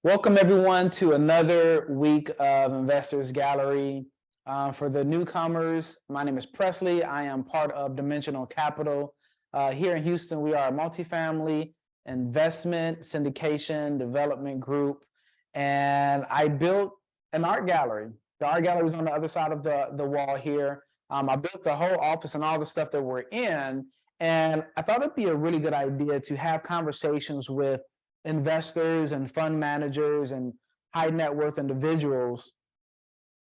Welcome everyone to another week of Investors Gallery. For the newcomers, my name is Presley. I am part of Dimensional Capital. Here in Houston, we are a multifamily investment syndication development group. And I built an art gallery. The art gallery is on the other side of the wall here. I built the whole office and all the stuff that we're in. And I thought it'd be a really good idea to have conversations with investors and fund managers and high net worth individuals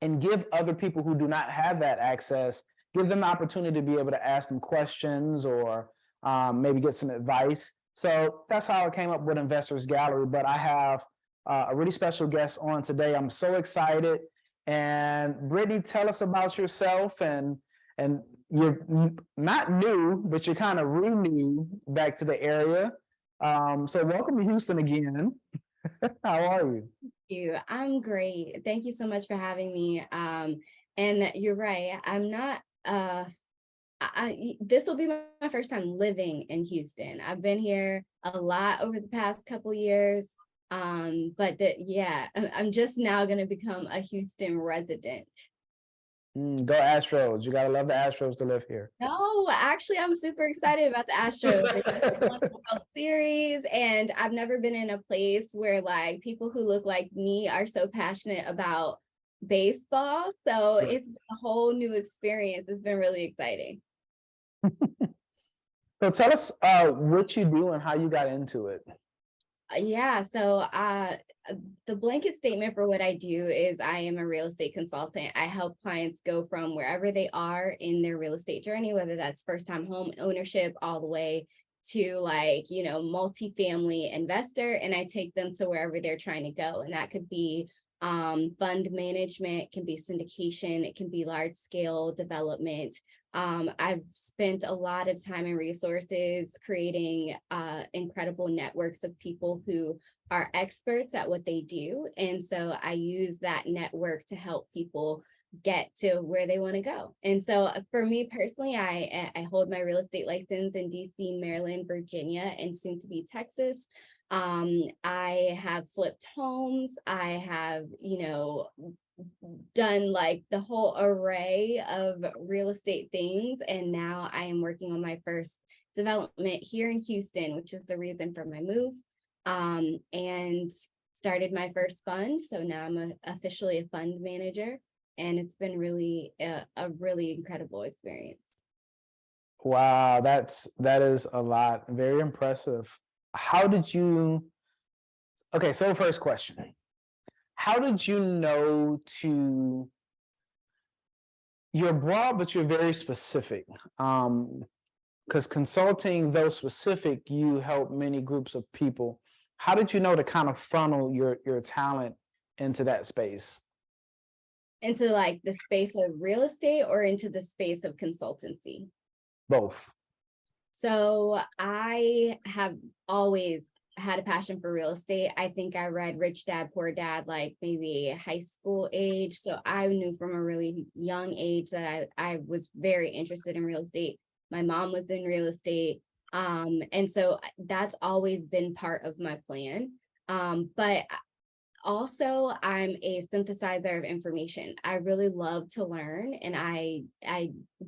and give other people who do not have that access, give them the opportunity to be able to ask them questions or maybe get some advice. So that's how I came up with Investors Gallery. But I have a really special guest on today. I'm so excited. And Brittany, tell us about yourself. And you're not new, but you're kind of new back to the area. So welcome to Houston again. How are you? Thank you. I'm great. Thank you so much for having me. And you're right. I'm not. This will be my first time living in Houston. I've been here a lot over the past couple years. I'm just now going to become a Houston resident. Go Astros. You got to love the Astros to live here. No, actually, I'm super excited about the Astros. They just won the World Series, and I've never been in a place where like people who look like me are so passionate about baseball. So It's been a whole new experience. It's been really exciting. So tell us what you do and how you got into it. The blanket statement for what I do is I am a real estate consultant. I help clients go from wherever they are in their real estate journey, whether that's first-time home ownership all the way to multifamily investor, and I take them to wherever they're trying to go. And that could be fund management, it can be syndication, it can be large scale development. I've spent a lot of time and resources creating incredible networks of people who are experts at what they do. And so I use that network to help people get to where they want to go. And so for me personally, I hold my real estate license in DC, Maryland, Virginia, and soon to be Texas. I have flipped homes. I have, done like the whole array of real estate things. And now I am working on my first development here in Houston, which is the reason for my move. And started my first fund. So now I'm officially a fund manager. And it's been really a really incredible experience. Wow, that is a lot. Very impressive. How did you? Okay, so first question. How did you know to? You're broad, but you're very specific. Because consulting, though specific, you help many groups of people. How did you know to kind of funnel your talent into that space? Into like the space of real estate or into the space of consultancy? Both. So I have always had a passion for real estate. I think I read Rich Dad, Poor Dad, like maybe high school age. So I knew from a really young age that I was very interested in real estate. My mom was in real estate. And so that's always been part of my plan. But also, I'm a synthesizer of information. I really love to learn, and I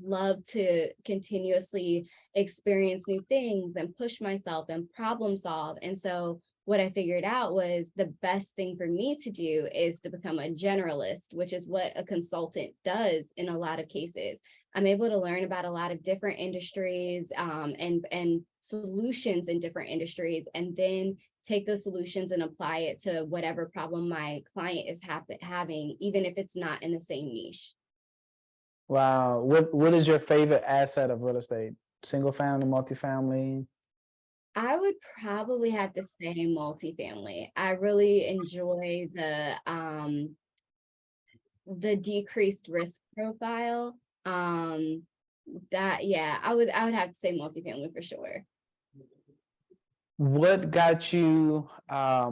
love to continuously experience new things and push myself and problem solve. And so what I figured out was the best thing for me to do is to become a generalist, which is what a consultant does in a lot of cases. I'm able to learn about a lot of different industries and solutions in different industries, and then take those solutions and apply it to whatever problem my client is having, even if it's not in the same niche. Wow. What is your favorite asset of real estate? Single family, multifamily? I would probably have to say multifamily. I really enjoy the decreased risk profile. I would have to say multifamily for sure. What got you? How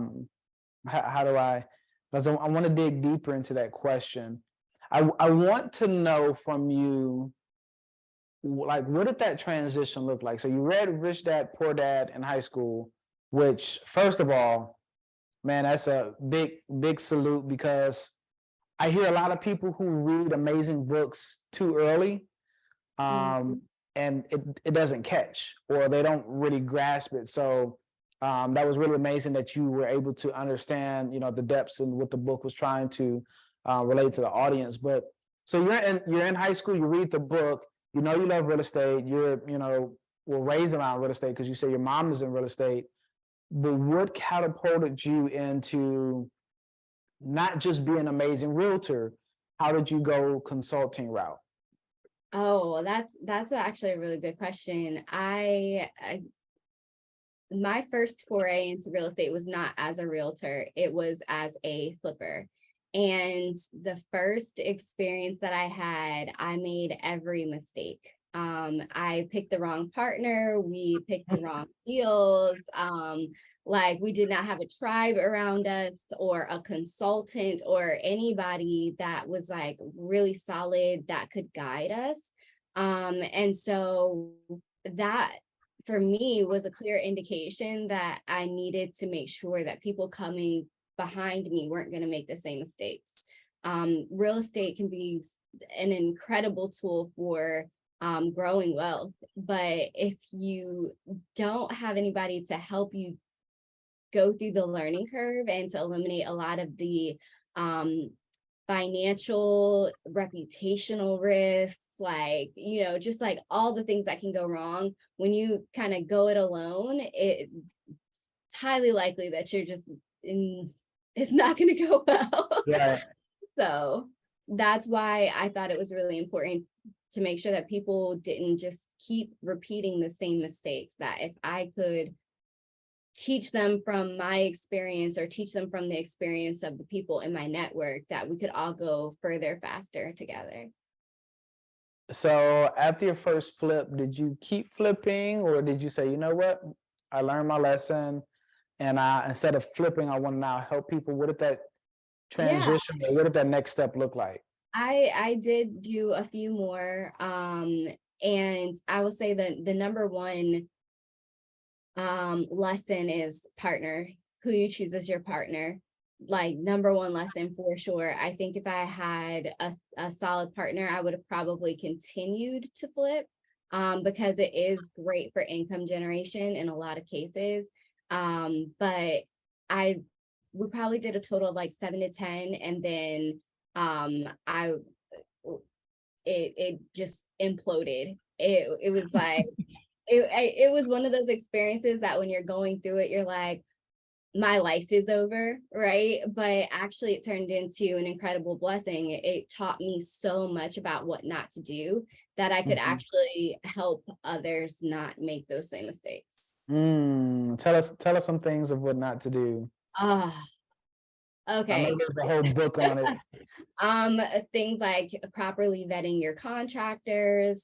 do I? Because I want to dig deeper into that question. I want to know from you, like, what did that transition look like? So you read Rich Dad, Poor Dad in high school, which, first of all, Man, that's a big salute, because I hear a lot of people who read amazing books too early, Mhm. and it doesn't catch, or they don't really grasp it. So that was really amazing that you were able to understand, the depths and what the book was trying to relate to the audience. But so you're in high school, you read the book, you love real estate, were raised around real estate because you say your mom is in real estate. But what catapulted you into not just being an amazing realtor? How did you go consulting route? Oh, that's actually a really good question. My first foray into real estate was not as a realtor, it was as a flipper. And the first experience that I had, I made every mistake. I picked the wrong partner, we picked the wrong deals. Like we did not have a tribe around us or a consultant or anybody that was like really solid that could guide us. And so that for me was a clear indication that I needed to make sure that people coming behind me weren't going to make the same mistakes. Real estate can be an incredible tool for growing wealth, but if you don't have anybody to help you go through the learning curve and to eliminate a lot of the um, financial, reputational risks, like, just like all the things that can go wrong when you kind of go it alone, it's highly likely that it's not going to go well. Yeah. So that's why I thought it was really important to make sure that people didn't just keep repeating the same mistakes, that if I could teach them from my experience or teach them from the experience of the people in my network, that we could all go further faster together. So after your first flip, did you keep flipping, or did you say, you know what, I learned my lesson, and instead of flipping, I want to now help people? What did that Yeah, transition, or what did that next step look like? I did do a few more, and I will say that the number one lesson is partner, who you choose as your partner. Like number one lesson for sure. I think if I had a solid partner, I would have probably continued to flip, because it is great for income generation in a lot of cases. But I we probably did a total of like 7 to 10, and then I it just imploded. It was like it was one of those experiences that when you're going through it, you're like, my life is over, right? But actually, it turned into an incredible blessing. It taught me so much about what not to do, that I could Mhm. actually help others not make those same mistakes. Tell us some things of what not to do. Ah, I know okay. there's a whole book on it. Things like properly vetting your contractors,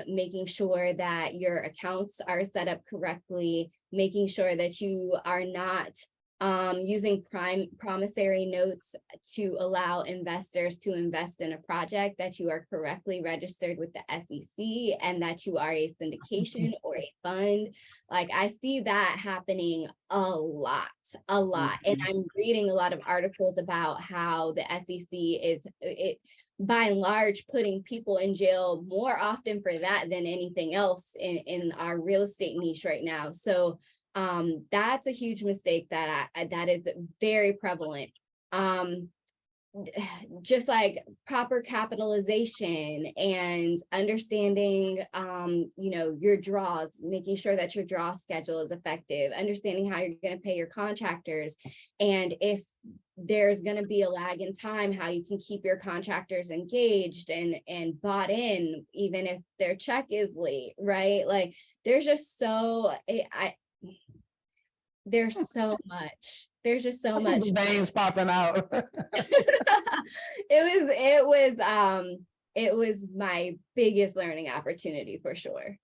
making sure that your accounts are set up correctly, making sure that you are not using promissory notes to allow investors to invest in a project, that you are correctly registered with the SEC, and that you are a syndication or a fund. Like I see that happening a lot. And Mhm. I'm reading a lot of articles about how the SEC is by and large putting people in jail more often for that than anything else in our real estate niche right now. So that's a huge mistake that is very prevalent. Um, just like proper capitalization and understanding your draws, making sure that your draw schedule is effective, understanding how you're going to pay your contractors, and if there's going to be a lag in time, how you can keep your contractors engaged and bought in even if their check is late, right? Like there's just there's just so I see much. the veins popping out. It was my biggest learning opportunity for sure.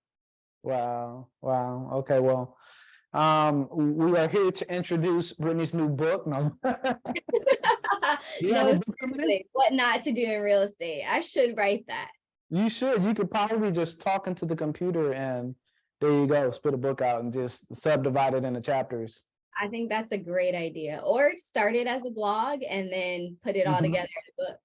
Wow. Wow. Okay. Well, we are here to introduce Brittany's new book. No. Do you have a No, book coming in? seriously, what not to do in real estate. I should write that. You should. You could probably just talk into the computer, and there you go. Spit a book out and just subdivide it into chapters. I think that's a great idea. Or start it as a blog and then put it all together in a book.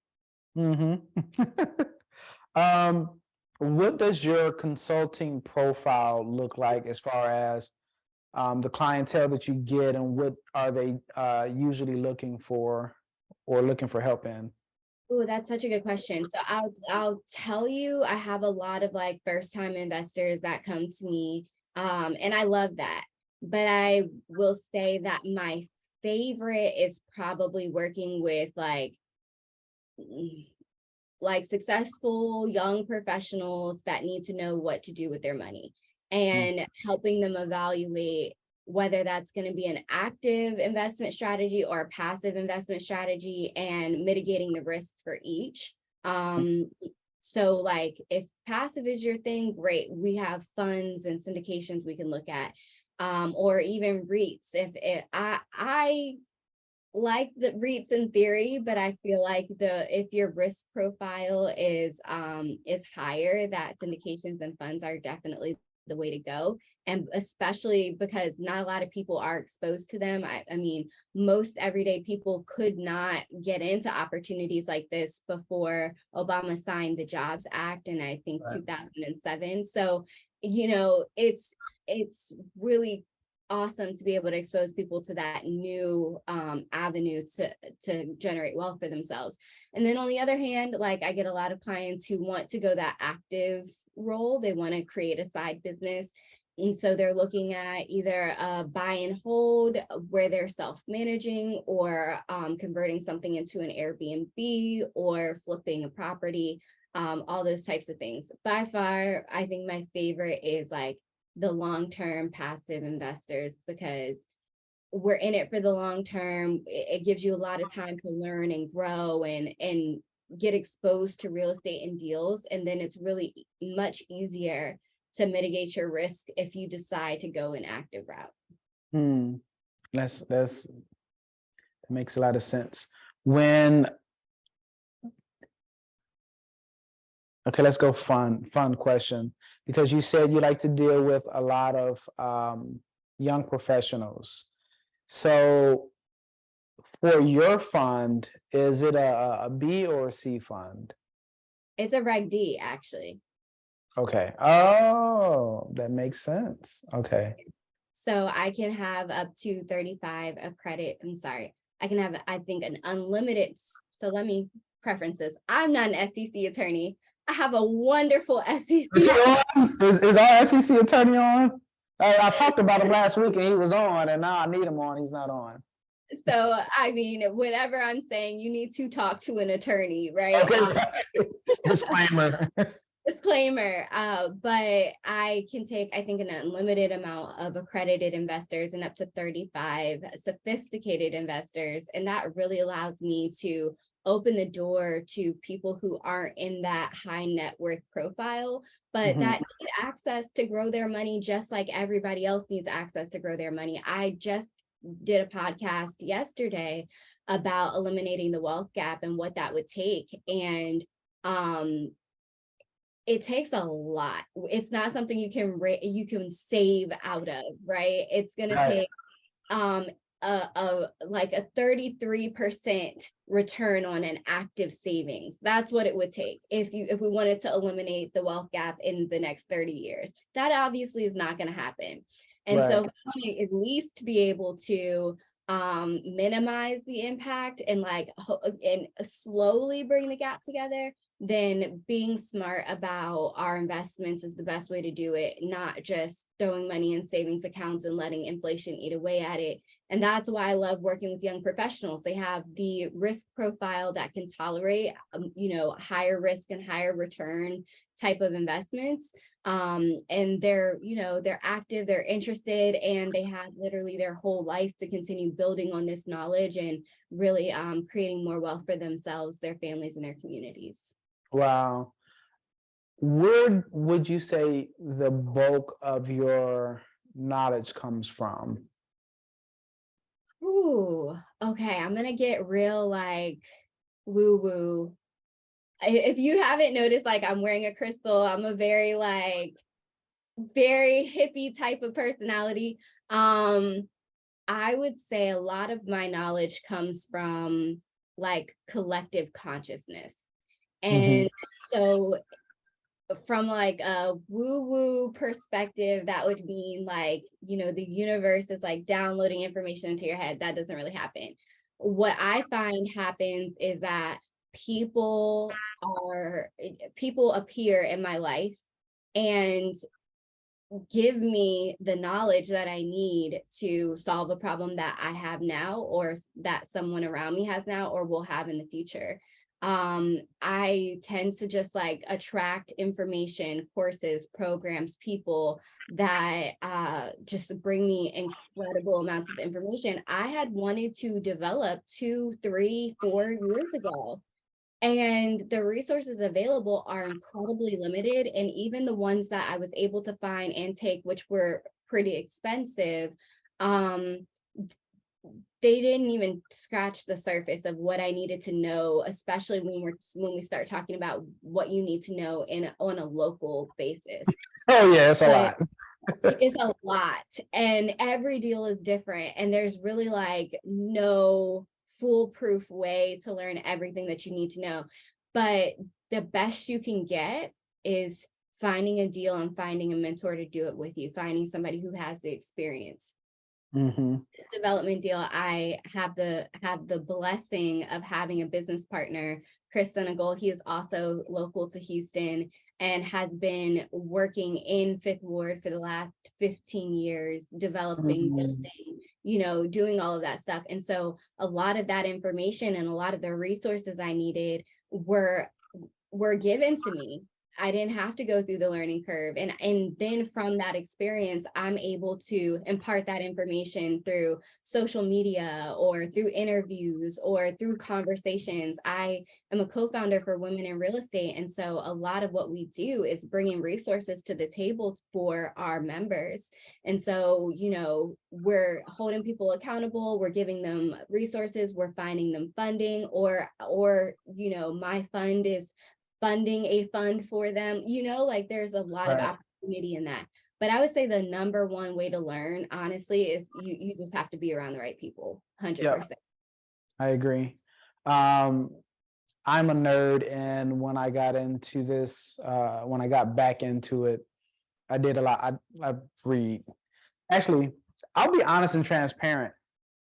Mm-hmm. Um, what does your consulting profile look like as far as the clientele that you get, and what are they usually looking for or looking for help in? Oh, that's such a good question. So I'll tell you, I have a lot of like first time investors that come to me. And I love that. But I will say that my favorite is probably working with like successful young professionals that need to know what to do with their money and helping them evaluate whether that's going to be an active investment strategy or a passive investment strategy and mitigating the risk for each. So like if passive is your thing, great. We have funds and syndications we can look at. Or even REITs. If I like the REITs in theory, but I feel like if your risk profile is higher, that syndications and funds are definitely the way to go. And especially because not a lot of people are exposed to them. I mean, most everyday people could not get into opportunities like this before Obama signed the Jobs Act in I think 2007. So, it's really awesome to be able to expose people to that new avenue to generate wealth for themselves. And then on the other hand, like I get a lot of clients who want to go that active role. They want to create a side business. And so they're looking at either a buy and hold where they're self-managing or converting something into an Airbnb or flipping a property, all those types of things. By far, I think my favorite is like the long-term passive investors because we're in it for the long term. It gives you a lot of time to learn and grow and get exposed to real estate and deals. And then it's really much easier to mitigate your risk if you decide to go an active route. That makes a lot of sense. Okay, let's go fun question, because you said you like to deal with a lot of young professionals. So for your fund, is it a B or a C fund? It's a Reg D, actually. Okay. Oh, that makes sense. Okay. So I can have up to 35 of credit. I'm sorry. I can have, I think, an unlimited. So let me preference this. I'm not an SEC attorney. I have a wonderful SEC. Is he on? Is our SEC attorney on? I talked about him last week and he was on, and now I need him on. He's not on. So, I mean, whenever I'm saying you need to talk to an attorney, right? Okay. Disclaimer. Disclaimer, but I can take, I think, an unlimited amount of accredited investors and up to 35 sophisticated investors. And that really allows me to open the door to people who aren't in that high net worth profile, but that need access to grow their money just like everybody else needs access to grow their money. I just did a podcast yesterday about eliminating the wealth gap and what that would take. And it takes a lot. It's not something you can save out of, right? It's going to take like a 33% return on an active savings. That's what it would take if we wanted to eliminate the wealth gap in the next 30 years. That obviously is not going to happen. And so we want to at least be able to minimize the impact and and slowly bring the gap together, then being smart about our investments is the best way to do it, not just throwing money in savings accounts and letting inflation eat away at it. And that's why I love working with young professionals. They have the risk profile that can tolerate, higher risk and higher return type of investments. And they're active, they're interested, and they have literally their whole life to continue building on this knowledge and really creating more wealth for themselves, their families, and their communities. Wow. Where would you say the bulk of your knowledge comes from? Ooh, okay. I'm gonna get real woo-woo. If you haven't noticed, I'm wearing a crystal. I'm a very very hippie type of personality. I would say a lot of my knowledge comes from like collective consciousness. Mhm. And so from like a woo woo perspective, that would mean like, the universe is like downloading information into your head. That doesn't really happen. What I find happens is that people appear in my life and give me the knowledge that I need to solve a problem that I have now, or that someone around me has now, or will have in the future. I tend to just like attract information, courses, programs, people that just bring me incredible amounts of information I had wanted to develop 2, 3, 4 years ago. And the resources available are incredibly limited. And even the ones that I was able to find and take, which were pretty expensive, um, they didn't even scratch the surface of what I needed to know, especially when we start talking about what you need to know on a local basis. Oh yeah, it's a But lot. it's a lot, and every deal is different, and there's really like no foolproof way to learn everything that you need to know. But the best you can get is finding a deal and finding a mentor to do it with you, finding somebody who has the experience. Mhm. This development deal, I have the blessing of having a business partner, Chris Senegal. He is also local to Houston and has been working in Fifth Ward for the last 15 years, developing, Mhm. building, doing all of that stuff. And so a lot of that information and a lot of the resources I needed were given to me. I didn't have to go through the learning curve. And then from that experience, I'm able to impart that information through social media or through interviews or through conversations. I am a co-founder for Women in Real Estate. And so a lot of what we do is bringing resources to the table for our members. And so, we're holding people accountable, we're giving them resources, we're finding them funding, or my fund is funding a fund for them, like there's a lot of Right. opportunity in that. But I would say the number one way to learn, honestly, is you just have to be around the right people, Yep, 100%. I agree. Um, I'm a nerd, and when I got back into it, I did a lot. I read. Actually, I'll be honest and transparent.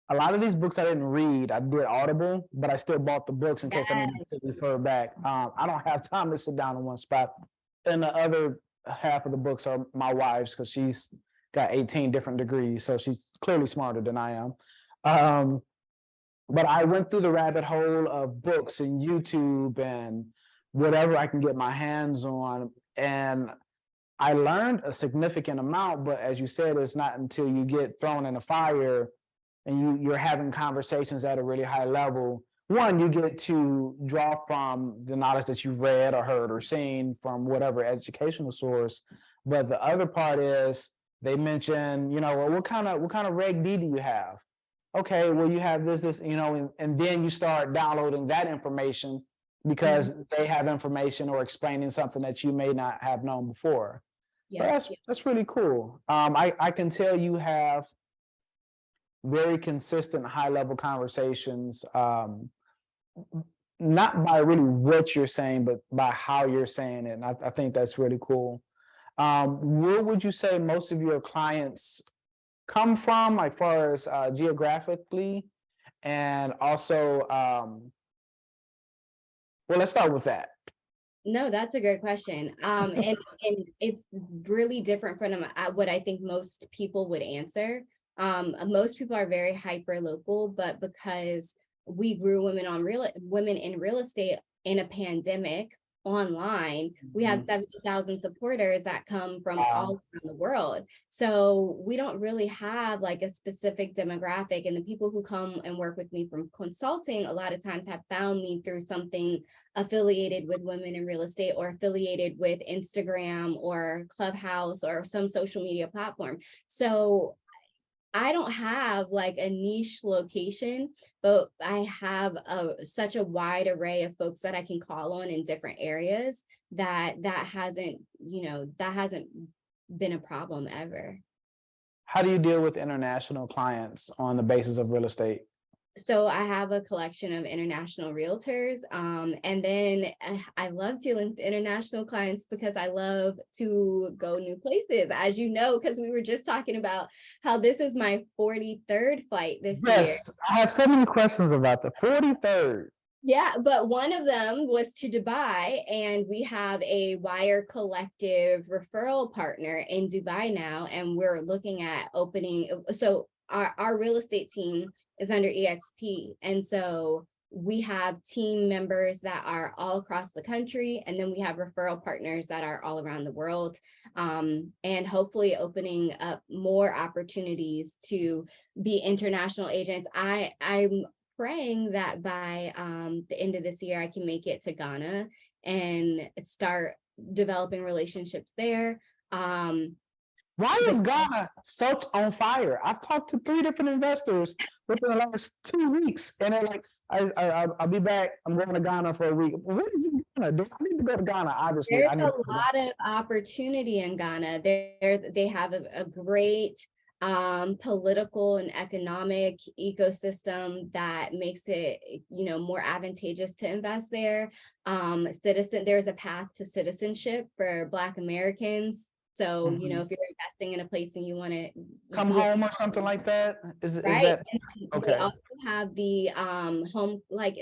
A lot of these books I didn't read. I did Audible, but I still bought the books in case I needed to refer back. I don't have time to sit down in one spot. And the other half of the books are my wife's because she's got 18 different degrees, so she's clearly smarter than I am. Um, but I went through the rabbit hole of books and YouTube and whatever I can get my hands on, and I learned a significant amount. But as you said, it's not until you get thrown in the fire and you're having conversations at a really high level. One, you get to draw from the knowledge that you've read or heard or seen from whatever educational source. But the other part is they mention, well, what kind of Reg D do you have? Okay, well, you have this, and then you start downloading that information Mhm. because they have information or explaining something that you may not have known before. So Yep. that's really cool. I can tell you have very consistent high level conversations, not by really what you're saying, but by how you're saying it. And I think that's really cool. Where would you say most of your clients come from, like far as geographically? And also, well, let's start with that. No, that's a great question. And it's really different from what I think most people would answer. Most people are very hyper local, but because we grew women in real estate in a pandemic online, we have Mhm. 70,000 supporters that come from all Wow. around the world. So we don't really have like a specific demographic. And the people who come and work with me from consulting a lot of times have found me through something affiliated with Women in Real Estate or affiliated with Instagram or Clubhouse or some social media platform. So I don't have like a niche location, but I have such a wide array of folks that I can call on in different areas that hasn't been a problem ever. How do you deal with international clients on the basis of real estate? So I have a collection of international realtors. And then I love dealing with international clients because I love to go new places, as you know, because we were just talking about how this is my 43rd flight this year. Yes, I have so many questions about the 43rd. Yeah, but one of them was to Dubai, and we have a Wire Collective referral partner in Dubai now, and we're looking at opening. So our real estate team is under EXP, and so we have team members that are all across the country, and then we have referral partners that are all around the world, and hopefully opening up more opportunities to be international agents. I'm praying that by the end of this year, I can make it to Ghana and start developing relationships there. Why But is Ghana such on fire? I've talked to 3 different investors within the last 2 weeks, and they're like, I'll be back. I'm going to Ghana for a week. What is in Ghana? Do I need to go to Ghana? Obviously, there's I need a to go to Ghana. lot of opportunity in Ghana. They have a great political and economic ecosystem that makes it, more advantageous to invest there. There's a path to citizenship for Black Americans. So, if you're investing in a place and you want to Come home or something like that? Is right. that And they okay? also have the home, like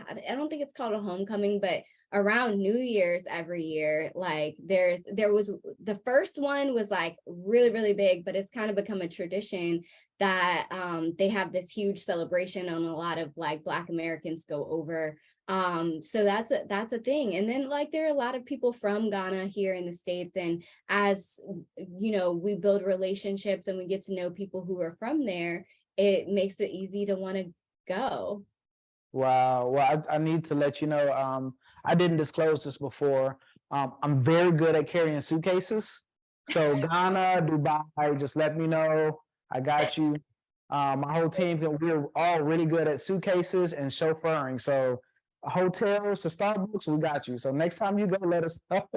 I don't think it's called a homecoming, but around New Year's every year, like there was the first one was like really, really big, but it's kind of become a tradition that they have this huge celebration, and a lot of like Black Americans go over. So that's a thing. And then like there are a lot of people from Ghana here in the States, and as we build relationships and we get to know people who are from there, it makes it easy to want to go. Wow. Well, I need to let you know. I didn't disclose this before. I'm very good at carrying suitcases. So Ghana, Dubai, just let me know. I got you. My whole team, we're all really good at suitcases and chauffeuring. So hotels to Starbucks, we got you. So next time you go, let us know.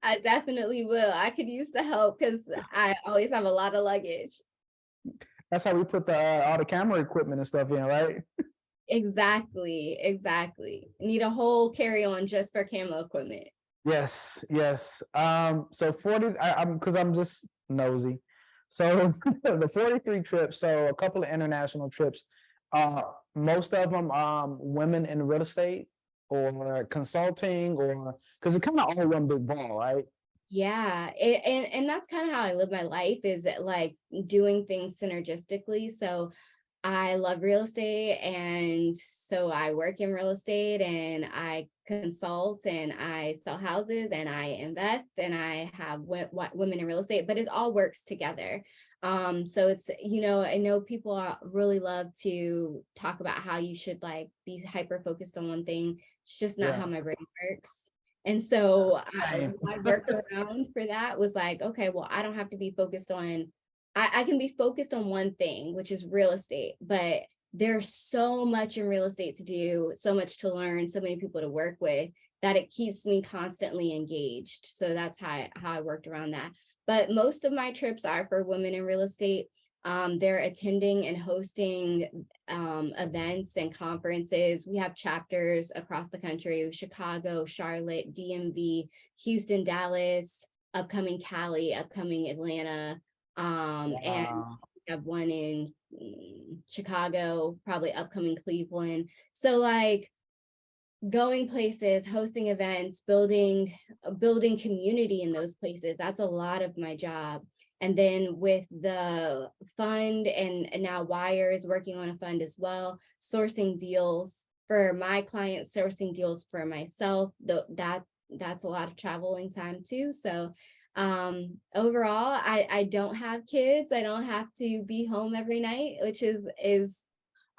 I definitely will. I could use the help because I always have a lot of luggage. That's how we put all the camera equipment and stuff in, right? Exactly. Need a whole carry-on just for camo equipment. Yes, yes. So 40, because I'm just nosy. So the 43 trips, so a couple of international trips, most of them women in real estate or consulting, or because it's kind of all one big ball, right? Yeah, and that's kind of how I live my life, is like doing things synergistically. So I love real estate, and so I work in real estate, and I consult, and I sell houses, and I invest, and I have women in real estate, but it all works together. So it's, I know people really love to talk about how you should like be hyper focused on one thing. It's just not how Yeah. my brain works. And so Same. my workaround for that was like, okay, well, I don't have to be focused on, I can be focused on one thing, which is real estate, but there's so much in real estate to do, so much to learn, so many people to work with, that it keeps me constantly engaged. So that's how I worked around that. But most of my trips are for women in real estate. They're attending and hosting events and conferences. We have chapters across the country: Chicago, Charlotte, DMV, Houston, Dallas, upcoming Cali, upcoming Atlanta, and Wow. we have one in Chicago, probably upcoming Cleveland. So like going places, hosting events, building community in those places, that's a lot of my job. And then with the fund, and now Wires working on a fund as well, sourcing deals for my clients, sourcing deals for myself, that's a lot of traveling time too. So overall, I don't have kids. I don't have to be home every night, which is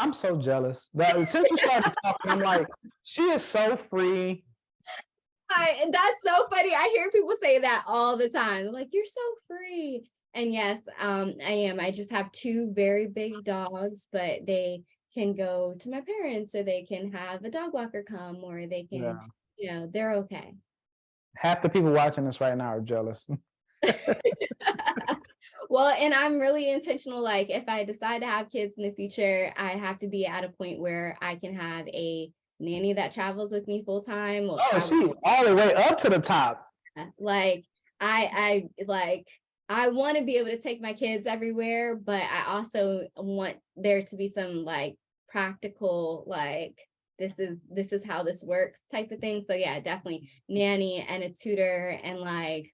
I'm so jealous. Since you started talking, I'm like, she is so free. that's so funny. I hear people say that all the time. Like, you're so free. And yes, I am. I just have 2 very big dogs, but they can go to my parents, or they can have a dog walker come, or they can, Yeah. they're okay. Half the people watching this right now are jealous. Well, and I'm really intentional. Like, if I decide to have kids in the future, I have to be at a point where I can have a nanny that travels with me full time. Will Oh, travel. she all the way up to the top. Like, I want to be able to take my kids everywhere, but I also want there to be some like practical, like, this is how this works type of thing. So yeah, definitely nanny and a tutor, and like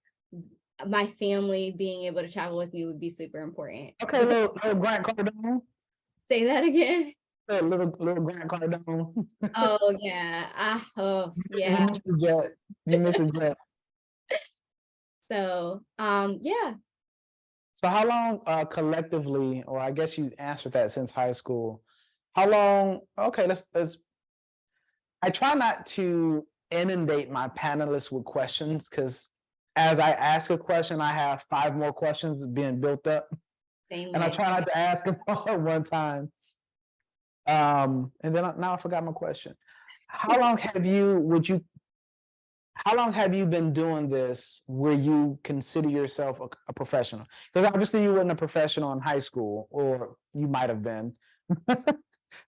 my family being able to travel with me would be super important. Okay, little Grant Cardone. Say that again. Little Grant Cardone. Oh yeah. Oh You yeah. missed the jet. You missed the jet. So yeah. So how long collectively, or I guess you answered that since high school. How long? Okay, let's. I try not to inundate my panelists with questions because as I ask a question, I have 5 more questions being built up, Same and I way. try not to ask them all at one time. And then now I forgot my question. How long have you? How long have you been doing this where you consider yourself a professional? Because obviously you weren't a professional in high school, or you might have been.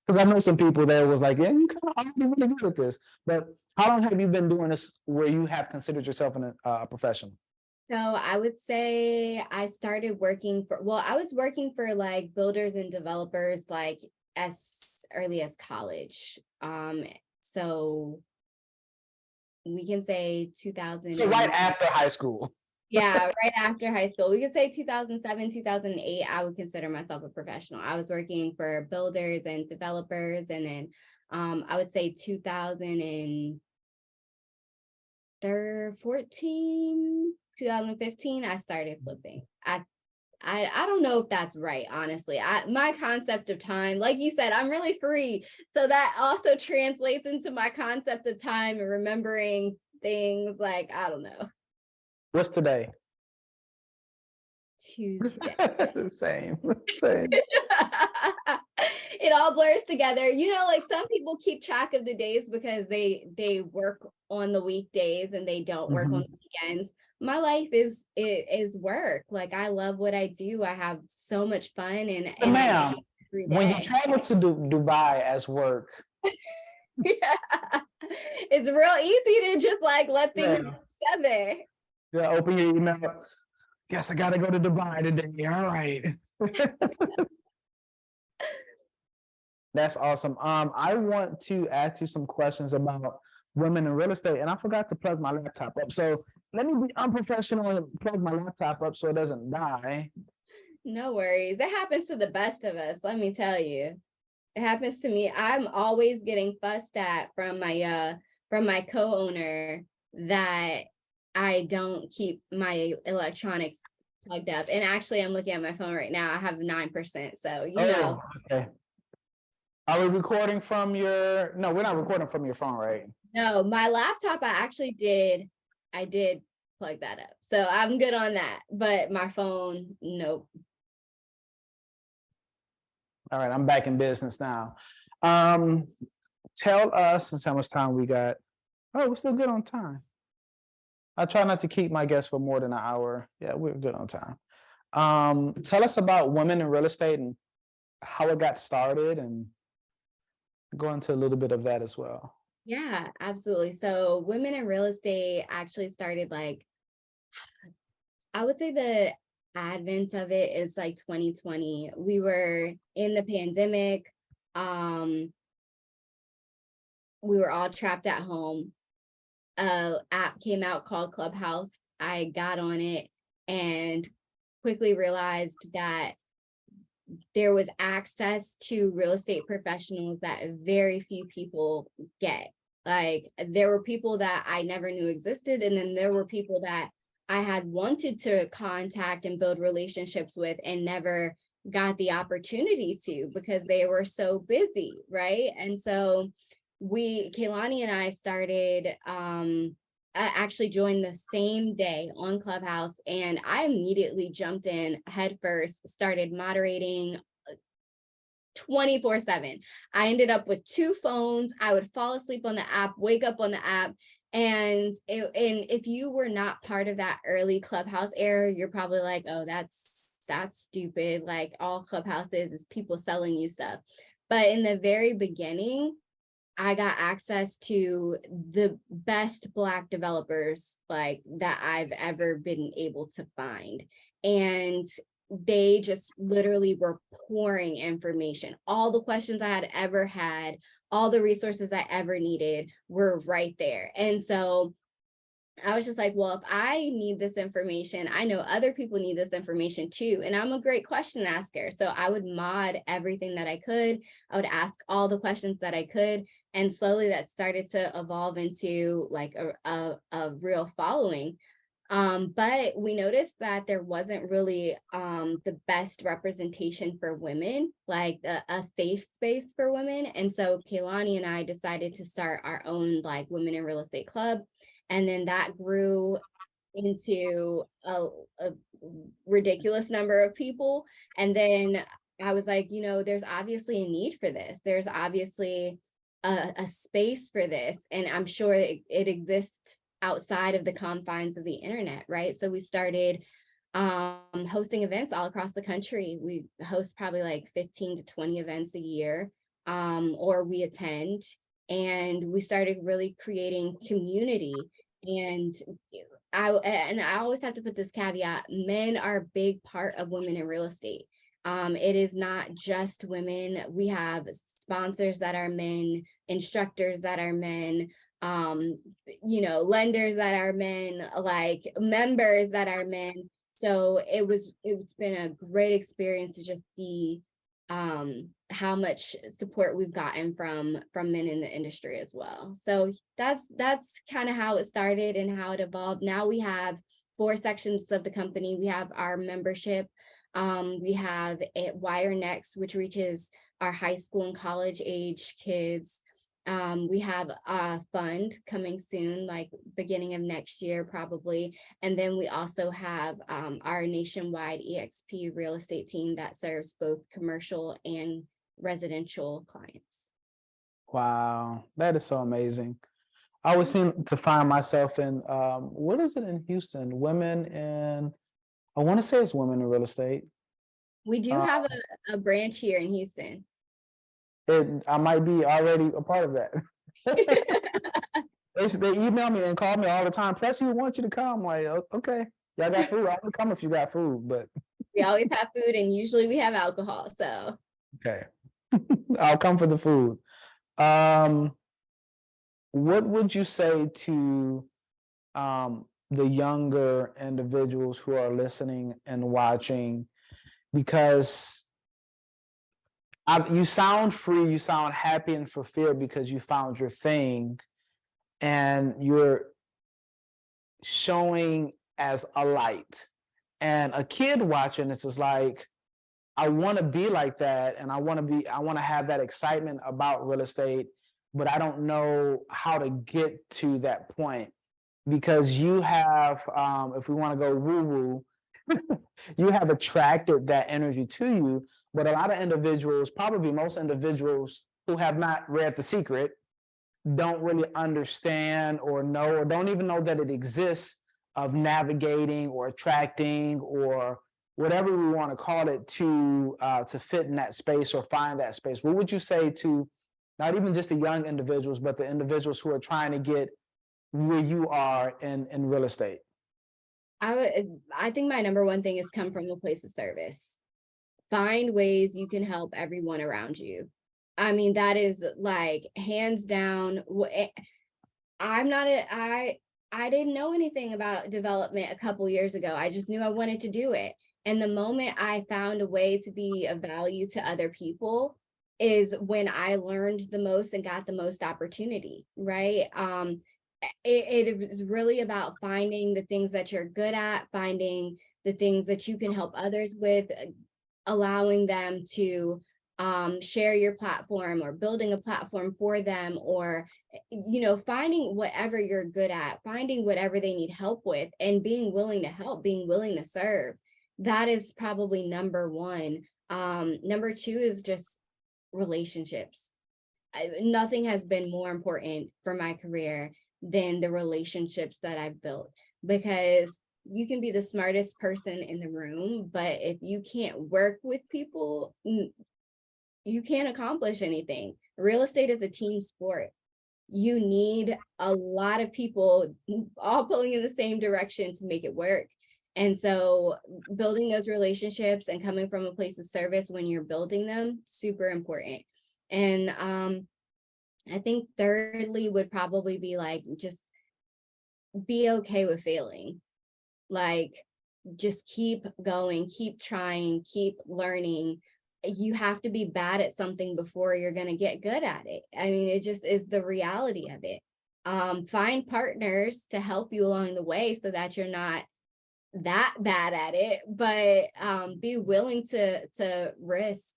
Because I know some people that was like, yeah, you kind of already really good at this. But how long have you been doing this where you have considered yourself a professional? So I would say I started working for, well, I was working for like builders and developers like as early as college. So we can say 2000 So right and after high school. yeah, right after high school. We could say 2007, 2008, I would consider myself a professional. I was working for builders and developers, and then I would say 2014, 2015, I started flipping. I don't know if that's right, honestly. My concept of time, like you said, I'm really free. So that also translates into my concept of time and remembering things, like, I don't know. What's today? Tuesday. Same, same. It all blurs together. Like some people keep track of the days because they work on the weekdays and they don't work on Mhm. the weekends. My life is work. Like, I love what I do. I have so much fun, So, and I do ma'am, it every when you day. travel to Dubai as work, Yeah. It's real easy to just like let things yeah, together. yeah, open your email. Guess I gotta go to Dubai today. All right. That's awesome. I want to ask you some questions about women in real estate, and I forgot to plug my laptop up. So let me be unprofessional and plug my laptop up so it doesn't die. No worries. It happens to the best of us, let me tell you. It happens to me. I'm always getting fussed at from my co-owner that I don't keep my electronics plugged up. And actually, I'm looking at my phone right now. I have 9%. So, Oh, okay. Are we recording from your? No, we're not recording from your phone, right? no, my laptop, I did plug that up. So I'm good on that. But my phone, nope. All right, I'm back in business now. Um, Tell us since how much time we got. Oh, we're still good on time. I try not to keep my guests for more than an hour. Yeah, we're good on time. Tell us about women in real estate and how it got started, and go into a little bit of that as well. Yeah, absolutely. So women in real estate actually started like, I would say the advent of it is like 2020. We were in the pandemic. Um, we were all trapped at home. A app came out called Clubhouse. I got on it and quickly realized that there was access to real estate professionals that very few people get. Like, there were people that I never knew existed, and then there were people that I had wanted to contact and build relationships with and never got the opportunity to because they were so busy, right? And so Kaylani and I started I actually joined the same day on Clubhouse, and I immediately jumped in headfirst, started moderating 24/7. I ended up with 2 phones. I would fall asleep on the app, wake up on the app. And if you were not part of that early Clubhouse era, you're probably like, oh, that's that's stupid. Like all Clubhouse is people selling you stuff. But in the very beginning, I got access to the best Black developers like that I've ever been able to find. And they just literally were pouring information. All the questions I had ever had, all the resources I ever needed were right there. And so I was just like, well, if I need this information, I know other people need this information too. And I'm a great question asker. So I would mod everything that I could. I would ask all the questions that I could. And slowly that started to evolve into like a real following. But we noticed that there wasn't really the best representation for women, like a safe space for women. And so Kaylani and I decided to start our own like Women in Real Estate Club. And then that grew into a ridiculous number of people. And then I was like, there's obviously a need for this. There's obviously a space for this. And I'm sure it exists outside of the confines of the internet, right? So we started hosting events all across the country. We host probably like 15 to 20 events a year, or we attend. And we started really creating community. And I always have to put this caveat: men are a big part of Women in Real Estate. It is not just women. We have sponsors that are men, instructors that are men, lenders that are men, like members that are men. So it's been a great experience to just see how much support we've gotten from men in the industry as well. So that's kind of how it started and how it evolved. Now we have 4 sections of the company. We have our membership. We have Wire Next, which reaches our high school and college age kids. We have a fund coming soon, like beginning of next year, probably. And then we also have our nationwide EXP real estate team that serves both commercial and residential clients. Wow, that is so amazing. I always seem to find myself in, what is it in Houston? Women in, I want to say it's Women in Real Estate. We do have a branch here in Houston. I might be already a part of that. They email me and call me all the time. Press, we want you to come. I'm like, okay, y'all got food. I'll come if you got food, but we always have food, and usually we have alcohol. So okay, I'll come for the food. What would you say to the younger individuals who are listening and watching? Because you sound free, you sound happy and fulfilled because you found your thing, and you're showing as a light. And a kid watching this is like, I want to be like that, and I want to have that excitement about real estate, but I don't know how to get to that point, because you have, if we want to go woo-woo, you have attracted that energy to you. But a lot of individuals, probably most individuals who have not read The Secret, don't really understand or know, or don't even know that it exists, of navigating or attracting or whatever we want to call it to fit in that space or find that space. What would you say to not even just the young individuals, but the individuals who are trying to get where you are in real estate? I think my number one thing is come from a place of service. Find ways you can help everyone around you. I mean, that is like hands down. I didn't know anything about development a couple years ago. I just knew I wanted to do it. And the moment I found a way to be of value to other people is when I learned the most and got the most opportunity, right? It is really about finding the things that you're good at, finding the things that you can help others with, allowing them to share your platform or building a platform for them, or finding whatever you're good at, finding whatever they need help with, and being willing to help, being willing to serve. That is probably number one. Number two is just relationships. Nothing has been more important for my career than the relationships that I've built, because you can be the smartest person in the room, but if you can't work with people, you can't accomplish anything. Real estate is a team sport. You need a lot of people all pulling in the same direction to make it work. And so building those relationships and coming from a place of service when you're building them, super important. And I think thirdly would probably be like, just be okay with failing. Like, just keep going, keep trying, keep learning. You have to be bad at something before you're going to get good at it. I mean, it just is the reality of it. Find partners to help you along the way so that you're not that bad at it, but be willing to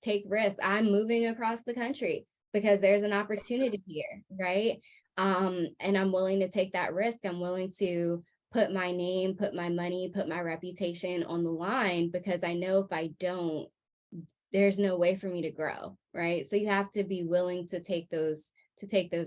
take risks. I'm moving across the country because there's an opportunity here, right? And I'm willing to take that risk. I'm willing to put my name, put my money, put my reputation on the line, because I know if I don't, there's no way for me to grow, right? So you have to be willing to take those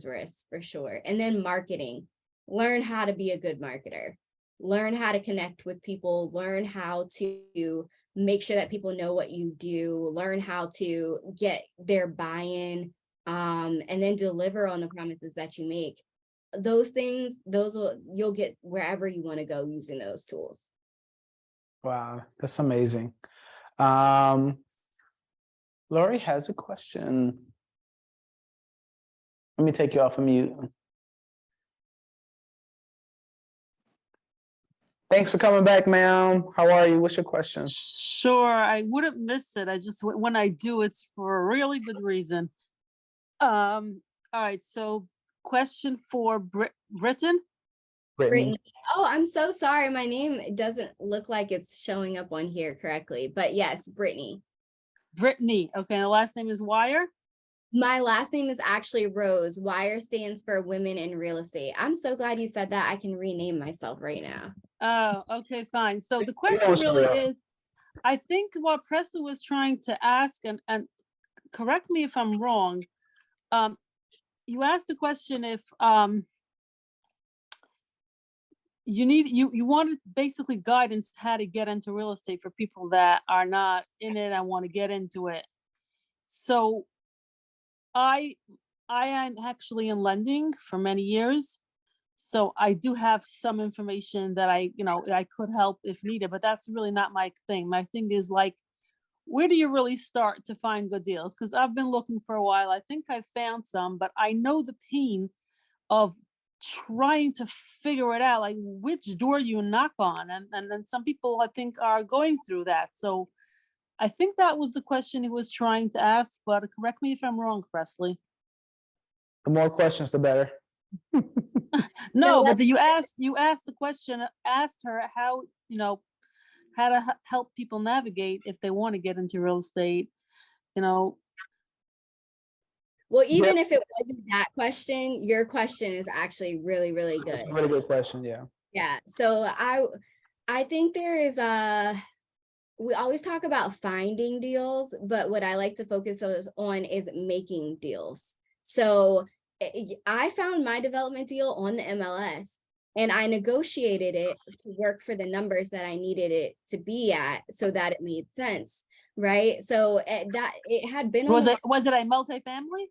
risks for sure. And then marketing, learn how to be a good marketer, learn how to connect with people, learn how to make sure that people know what you do, learn how to get their buy-in, and then deliver on the promises that you make. Those things, you'll get wherever you want to go using those tools. Wow, that's amazing. Lori has a question. Let me take you off of mute. Thanks for coming back, ma'am. How are you? What's your question? Sure, I wouldn't miss it. I just, when I do, it's for a really good reason. All right, so question for Brittany. Brittany. Oh, I'm so sorry. My name doesn't look like it's showing up on here correctly, but yes, Brittany. Brittany. Okay, the last name is Wire. My last name is actually Rose. Wire stands for Women in Real Estate. I'm so glad you said that. I can rename myself right now. Oh, okay, fine. So the question really is, I think what Presley was trying to ask, and correct me if I'm wrong, you asked the question if you wanted basically guidance how to get into real estate for people that are not in it and want to get into it. So I am actually in lending for many years, so I do have some information that I could help if needed, but that's really not my thing. My thing is, like, where do you really start to find good deals? Because I've been looking for a while. I think I found some, but I know the pain of trying to figure it out, like which door you knock on. And then some people, I think, are going through that. So I think that was the question he was trying to ask, but correct me if I'm wrong, Presley. The more questions, the better. No, but you asked the question, asked her how to help people navigate if they want to get into real estate, Well, even if it wasn't that question, your question is actually really, really good. That's a really good question. Yeah. Yeah. So I think there is we always talk about finding deals, but what I like to focus on is making deals. So I found my development deal on the MLS, and I negotiated it to work for the numbers that I needed it to be at so that it made sense, right? So that it had been was it a multifamily?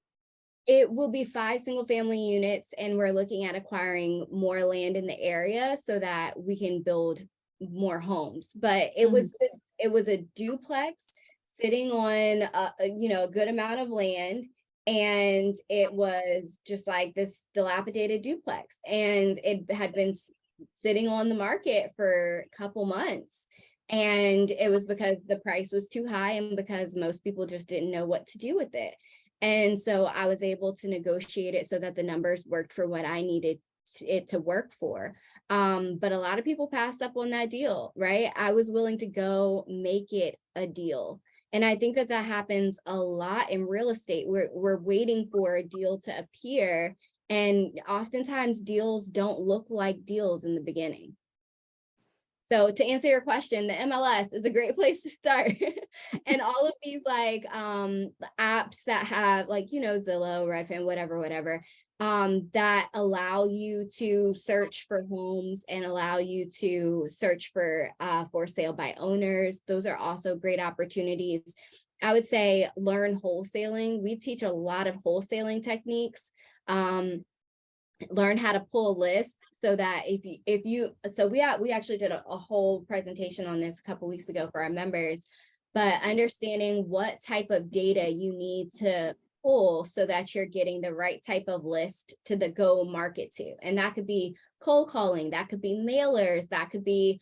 It will be 5 single-family units, and we're looking at acquiring more land in the area so that we can build more homes. But it was a duplex sitting on a good amount of land, and it was just like this dilapidated duplex, and it had been sitting on the market for a couple months, and it was because the price was too high and because most people just didn't know what to do with it. And so I was able to negotiate it so that the numbers worked for what I needed it to work for. But a lot of people passed up on that deal, right? I was willing to go make it a deal. And I think that happens a lot in real estate. We're waiting for a deal to appear. And oftentimes deals don't look like deals in the beginning. So to answer your question, the MLS is a great place to start. And all of these like apps that have like, Zillow, Redfin, whatever, that allow you to search for homes and allow you to search for sale by owners. Those are also great opportunities. I would say learn wholesaling. We teach a lot of wholesaling techniques. Learn how to pull a list so that we actually did a whole presentation on this a couple weeks ago for our members, but understanding what type of data you need to pull so that you're getting the right type of list to go market to. And that could be cold calling, that could be mailers, that could be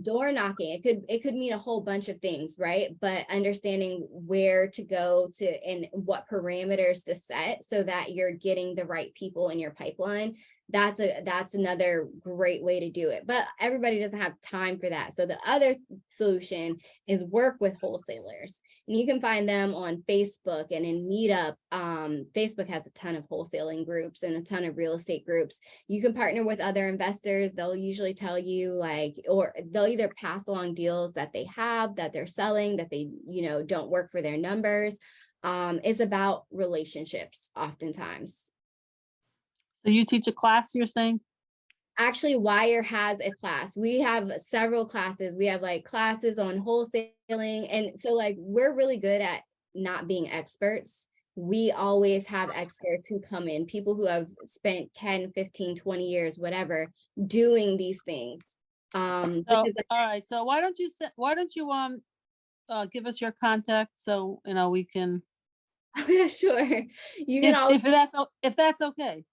door knocking. It could mean a whole bunch of things, right? But understanding where to go to and what parameters to set so that you're getting the right people in your pipeline. That's another great way to do it. But everybody doesn't have time for that. So the other solution is work with wholesalers. And you can find them on Facebook and in Meetup. Facebook has a ton of wholesaling groups and a ton of real estate groups. You can partner with other investors. They'll usually tell you or they'll either pass along deals that they have, that they're selling, that they, don't work for their numbers. It's about relationships oftentimes. So you teach a class, you're saying? Actually, Wire has a class. We have several classes. We have classes on wholesaling. And so we're really good at not being experts. We always have experts who come in, people who have spent 10, 15, 20 years, whatever, doing these things. All right. So why don't you give us your contact so we can. Oh, yeah, sure. You can if that's okay.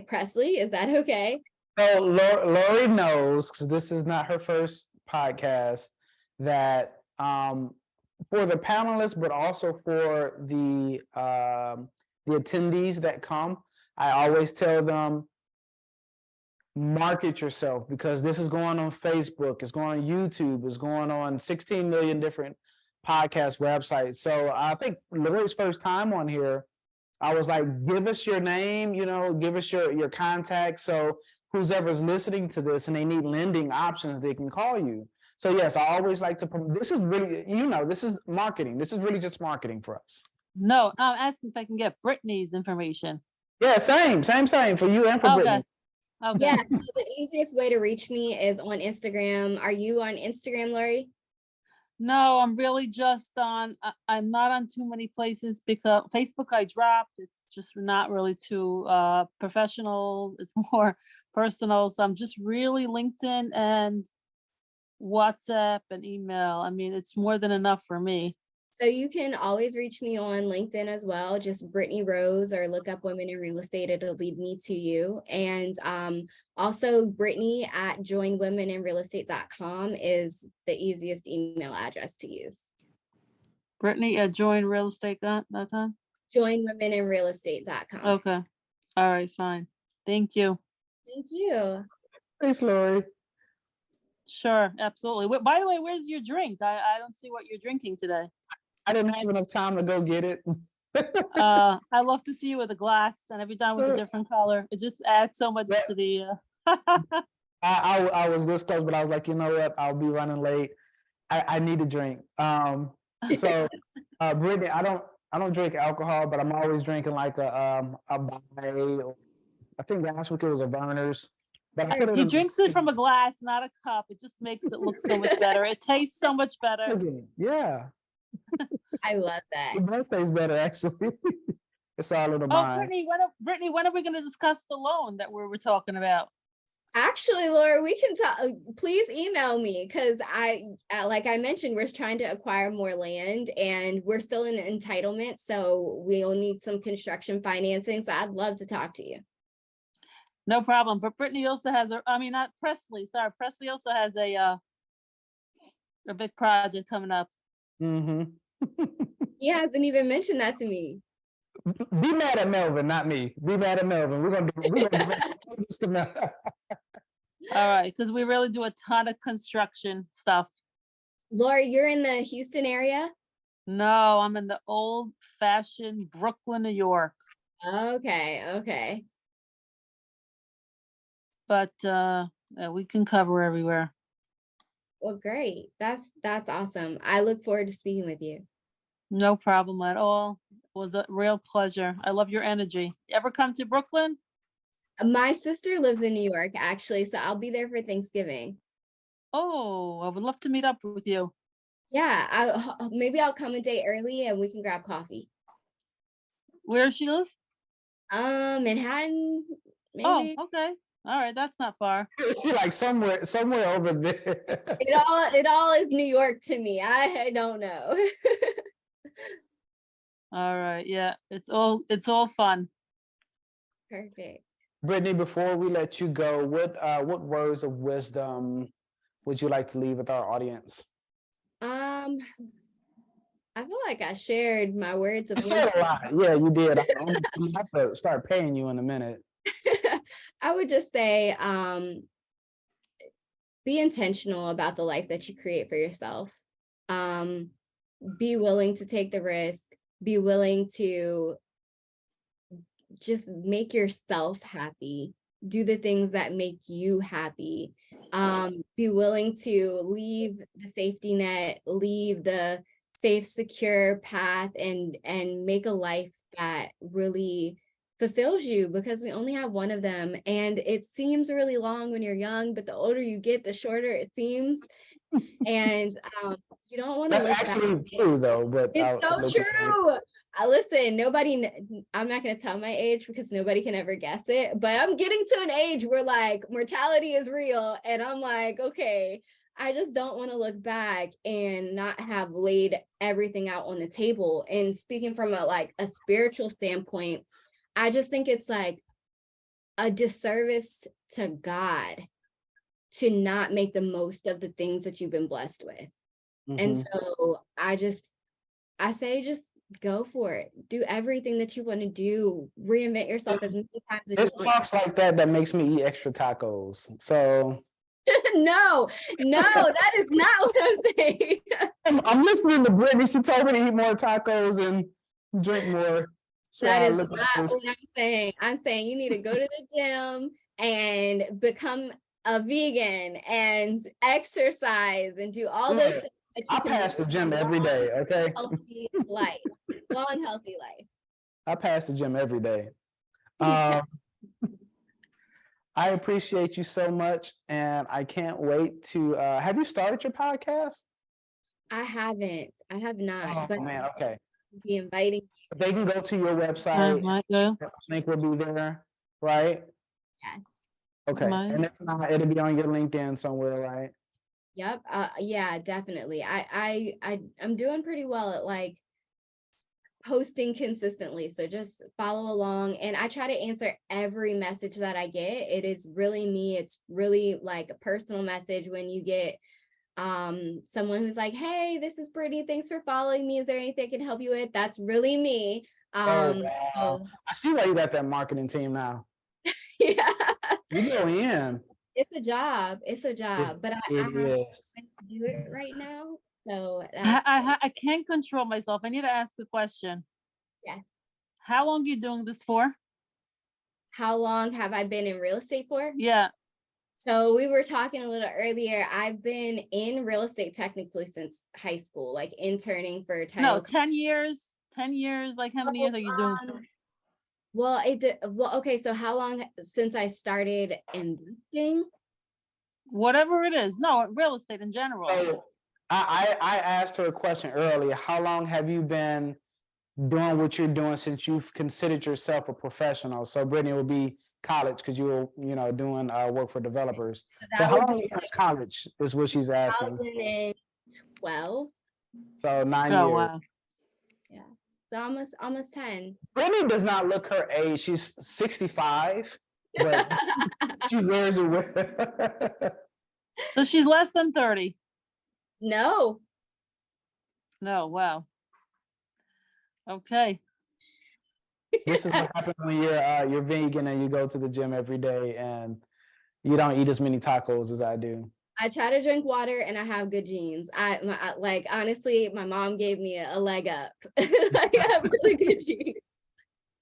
Presley, is that okay? So Lori knows, because this is not her first podcast, that for the panelists, but also for the attendees that come, I always tell them, market yourself, because this is going on Facebook, it's going on YouTube, it's going on 16 million different podcast websites. So I think Lori's first time on here, I was like, give us your name, give us your contact. So who's ever's listening to this and they need lending options, they can call you. So yes, I always like to, this is really, this is marketing. This is really just marketing for us. No, I'm asking if I can get Brittany's information. Yeah, same for you and for Brittany. Okay. Yeah, so the easiest way to reach me is on Instagram. Are you on Instagram, Lori? No, I'm really just I'm not on too many places because Facebook I dropped. It's just not really too professional. It's more personal. So I'm just really LinkedIn and WhatsApp and email. I mean, it's more than enough for me. So you can always reach me on LinkedIn as well, just Brittany Rose, or look up Women in Real Estate. It'll lead me to you. And also Brittany at joinwomeninrealestate.com is the easiest email address to use. Brittany at joinrealestate.com? Joinwomeninrealestate.com. Okay. All right, fine. Thank you. Thank you. Thanks, Lori. Sure, absolutely. By the way, where's your drink? I don't see what you're drinking today. I didn't have enough time to go get it. I love to see you with a glass, and every time it's a different color. It just adds so much to the. I was this close, but I was like, you know what? I'll be running late. I need a drink. So, Brittany, I don't drink alcohol, but I'm always drinking like a Bai. I think last week it was a Verner's. But he drinks it from a glass, not a cup. It just makes it look so much better. It tastes so much better. Yeah. I love that. It does taste better, actually. It's all in the mind. Brittany, when are we going to discuss the loan that we were talking about? Actually, Laura, we can talk. Please email me, because like I mentioned, we're trying to acquire more land and we're still in entitlement. So we'll need some construction financing. So I'd love to talk to you. No problem. But Brittany also has Presley also has a big project coming up. Mm-hmm. He hasn't even mentioned that to me. Be mad at Melvin, not me. Be mad at Melvin. We're gonna do this to Melvin. All right, because we really do a ton of construction stuff. Laura, you're in the Houston area? No, I'm in the old-fashioned Brooklyn, New York. Okay. But we can cover everywhere. Well, great. That's awesome. I look forward to speaking with you. No problem at all. It was a real pleasure. I love your energy. Ever come to Brooklyn? My sister lives in New York, actually, so I'll be there for Thanksgiving. Oh, I would love to meet up with you. Yeah, maybe I'll come a day early and we can grab coffee. Where does she live? Manhattan, Oh, maybe. okay. All right, that's not far. She like somewhere over there. It all is New York to me. I don't know. All right, yeah. It's all fun. Perfect. Brittany, before we let you go, what words of wisdom would you like to leave with our audience? I feel like I shared my words You of said a wisdom. lot. Yeah, you did. I'm gonna have to start paying you in a minute. I would just say, be intentional about the life that you create for yourself. Be willing to take the risk. Be willing to just make yourself happy. Do the things that make you happy. Be willing to leave the safety net, leave the safe, secure path, and make a life that really fulfills you, because we only have one of them. And it seems really long when you're young, but the older you get, the shorter it seems. And you don't want to That's look back. actually true, though. But It's so true. Listen, I'm not going to tell my age because nobody can ever guess it, but I'm getting to an age where like mortality is real. And I'm like, okay, I just don't want to look back and not have laid everything out on the table. And speaking from a spiritual standpoint, I just think it's like a disservice to God to not make the most of the things that you've been blessed with. And so I say just go for it. Do everything that you want to do. Reinvent yourself as many times as you It's want. talks like that makes me eat extra tacos. So No, that is not what I'm saying. I'm listening to Brittany. She told me to eat more tacos and drink more. So That I is look not at this. what I'm saying. I'm saying you need to go to the gym and become a vegan and exercise and do all those Yeah, things that I you can pass the live gym a every day. long, Okay, healthy life. Long, healthy life. I pass the gym every day. Yeah. I appreciate you so much, and I can't wait to. Have you started your podcast? I have not, but Oh man, okay. I'll be inviting. They can go to your website. Might go. Link will be there, right? Yes. Okay, Might. and if not, it'll be on your LinkedIn somewhere, right? Yep. Yeah, definitely. I'm doing pretty well at like posting consistently. So just follow along, and I try to answer every message that I get. It is really me. It's really like a personal message when you get someone who's like, "Hey, this is Brittany. Thanks for following me. Is there anything I can help you with?" That's really me. Oh wow! So I see why you got that marketing team now. yeah. You go in. It's a job. It's a job, but I It have is. to do it right now. So I, that's I can't control myself. I need to ask a question. yes. How long are you doing this for? How long have I been in real estate for? Yeah. So we were talking a little earlier. I've been in real estate technically since high school, like interning for No, title. 10 years. 10 years. Like how many years are you doing? Well, okay. So how long since I started investing? Whatever it is. No, real estate in general. So I asked her a question earlier. How long have you been doing what you're doing since you've considered yourself a professional? So Brittany will be college because you were, doing work for developers. So So that how would long be you was college is what she's asking. 2012. So 9 Oh, years. wow. Yeah. So almost 10. Brittany does not look her age. She's 65, but she wears it with So she's less than 30. No. No, wow. Okay. This is what happens when you're vegan and you go to the gym every day and you don't eat as many tacos as I do. I try to drink water and I have good genes. Like honestly, my mom gave me a leg up. Like, I have really good genes.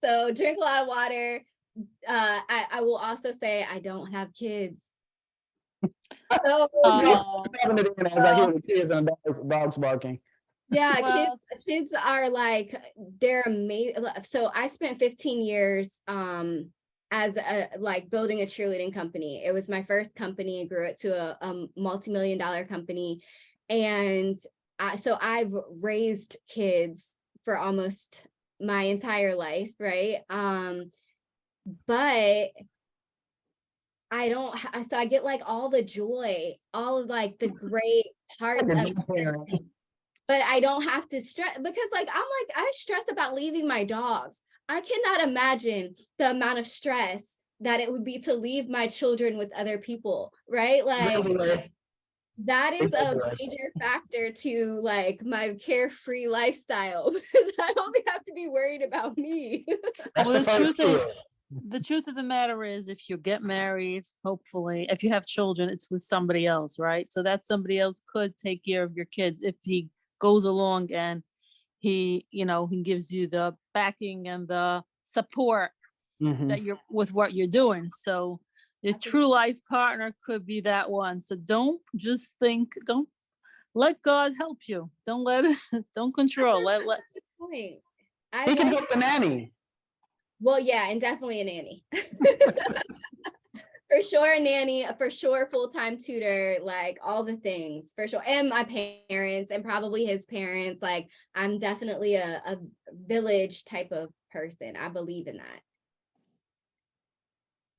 So drink a lot of water. I will also say I don't have kids. So Having it in as I hear the kids and the dogs barking. yeah, Well, kids are like, they're amazing. So I spent 15 years as a like building a cheerleading company. It was my first company, grew it to a multi-million-dollar company. And so I've raised kids for almost my entire life, right? But I don't so I get like all the joy, all of like the great parts of parenting, but I don't have to stress, because like I stress about leaving my dogs. I cannot imagine the amount of stress that it would be to leave my children with other people, right? Like that is a major factor to like my carefree lifestyle, because I don't have to be worried about me. That's well, the first kid. the truth of the matter is, if you get married, hopefully, if you have children, it's with somebody else, right? So that somebody else could take care of your kids if he goes along and he gives you the backing and the support Mhm. that you're with what you're doing. So your true life partner could be that one. So don't let God help you. Don't control. That's a good point. He can help the nanny. Well, yeah, and definitely a nanny. For sure, a nanny, for sure, full-time tutor, like all the things, for sure. And my parents and probably his parents. Like, I'm definitely a village type of person. I believe in that.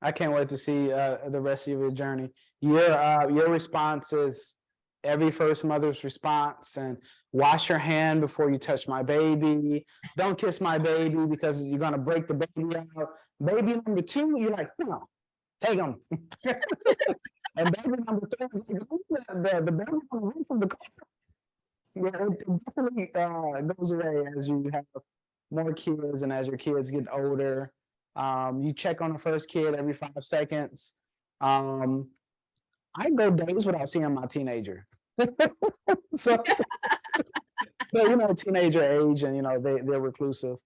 I can't wait to see the rest of your journey. Your response is every first mother's response, and wash your hand before you touch my baby. Don't kiss my baby because you're gonna break the baby out. Baby number two, you're like, no, take him. And baby number three, the baby on the roof of the car. Yeah, it definitely goes away as you have more kids and as your kids get older. You check on the first kid every 5 seconds. I go days without seeing my teenager. So, teenager age, and they're reclusive.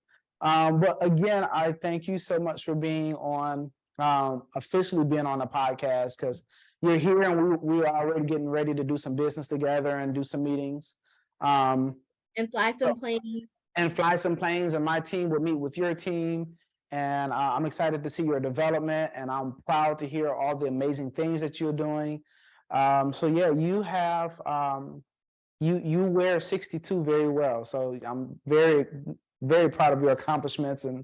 But again, I thank you so much for being on, officially being on the podcast, because you're here and we are already getting ready to do some business together and do some meetings. And fly some planes. And fly some planes, and my team will meet with your team. And I'm excited to see your development, and I'm proud to hear all the amazing things that you're doing. So yeah, you have you wear 62 very well. So I'm very, very proud of your accomplishments and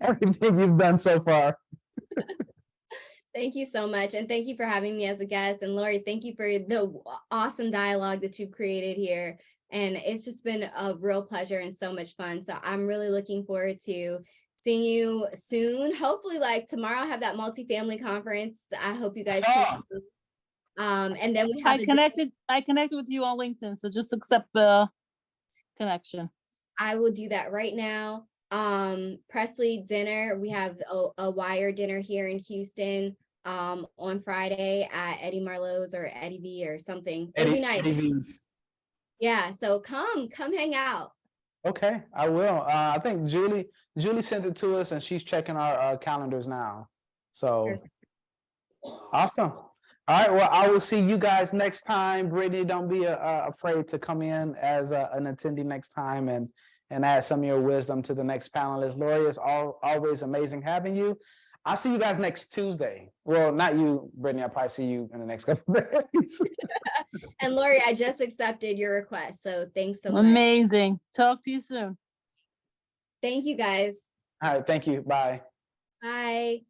everything you've done so far. Thank you so much. And thank you for having me as a guest. And Lori, thank you for the awesome dialogue that you've created here. And it's just been a real pleasure and so much fun. So I'm really looking forward to seeing you soon. Hopefully, like tomorrow, I have that multifamily conference. I hope you guys can. And then we have I connected with you on LinkedIn, so just accept the connection. I will do that right now. Presley dinner. We have a wire dinner here in Houston on Friday at Eddie Marlowe's or Eddie V or something. It'll be nice. Eddie V's. Yeah, so come hang out. Okay, I will. I think Julie sent it to us, and she's checking our calendars now. So awesome. All right, well, I will see you guys next time. Brittany, don't be afraid to come in as an attendee next time and add some of your wisdom to the next panelist. Lori, it's always amazing having you. I'll see you guys next Tuesday. Well, not you, Brittany. I'll probably see you in the next couple of days. And Lori, I just accepted your request, so thanks so much. Amazing. Talk to you soon. Thank you, guys. All right, thank you. Bye. Bye.